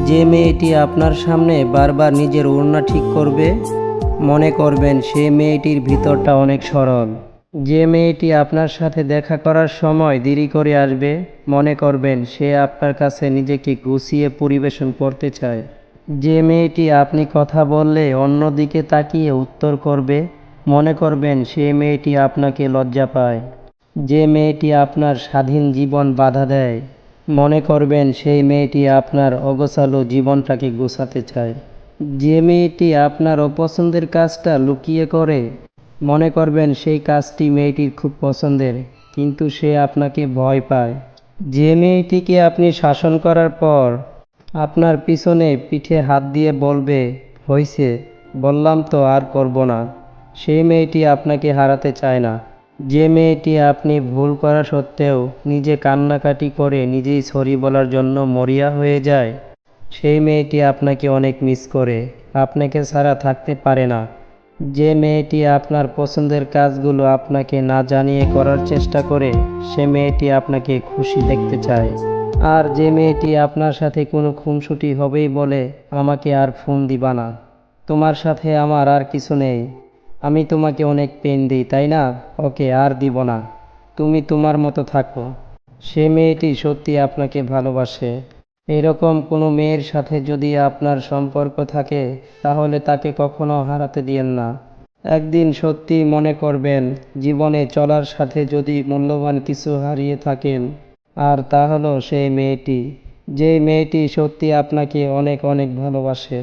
যে মেয়েটি আপনার সামনে বারবার নিজের ওড়না ঠিক করবে, মনে করবেন সে মেয়েটির ভিতরটা অনেক সরল। যে মেয়েটি আপনার সাথে দেখা করার সময় দেরি করে আসবে, মনে করবেন সে আপনার কাছে নিজেকে গুছিয়ে পরিবেশন করতে চায়। যে মেয়েটি আপনি কথা বললে অন্যদিকে তাকিয়ে উত্তর করবে, মনে করবেন সে মেয়েটি আপনাকে লজ্জা পায়। যে মেয়েটি আপনার স্বাধীন জীবন বাধা দেয়, মনে করবেন সেই মেয়েটি আপনার অগোছালো জীবনটাকে গোছাতে চায়। যে মেয়েটি আপনার অপছন্দের কাজটা লুকিয়ে করে, মনে করবেন সেই কাজটি মেয়েটির খুব পছন্দের, কিন্তু সে আপনাকে ভয় পায়। যে মেয়েটিকে আপনি শাসন করার পর আপনার পিছনে পিঠে হাত দিয়ে বলবে, হইছে, বললাম তো আর করব না, সেই মেয়েটি আপনাকে হারাতে চায় না। যে মেয়েটি আপনি ভুল করা সত্ত্বেও নিজে কান্নাকাটি করে নিজেই সরি বলার জন্য মরিয়া হয়ে যায়, সেই মেয়েটি আপনাকে অনেক মিস করে, আপনাকে ছাড়া থাকতে পারে না। যে মেয়েটি আপনার পছন্দের কাজগুলো আপনাকে না জানিয়ে করার চেষ্টা করে, সে মেয়েটি আপনাকে খুশি দেখতে চায়। আর যে মেয়েটি আপনার সাথে কোনো খুনসুটি হবেই বলে, আমাকে আর ফোন দিবা না, তোমার সাথে আমার আর কিছু নেই, আমি তোমাকে অনেক পেন দিই তাই না, ওকে আর দিব না, তুমি তোমার মতো থাকো, সে মেয়েটি সত্যি আপনাকে ভালোবাসে। এরকম কোনো মেয়ের সাথে যদি আপনার সম্পর্ক থাকে, তাহলে তাকে কখনো হারাতে দিয়েন না। একদিন সত্যি মনে করবেন, জীবনে চলার সাথে যদি মূল্যবান কিছু হারিয়ে থাকেন, আর তা হলো সেই মেয়েটি, যেই মেয়েটি সত্যি আপনাকে অনেক অনেক ভালোবাসে।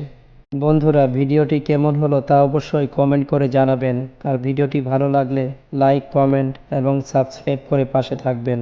বন্ধুরা, ভিডিওটি কেমন হলো তা অবশ্যই কমেন্ট করে জানাবেন। আর ভিডিওটি ভালো লাগলে লাইক, কমেন্ট এবং সাবস্ক্রাইব করে পাশে থাকবেন।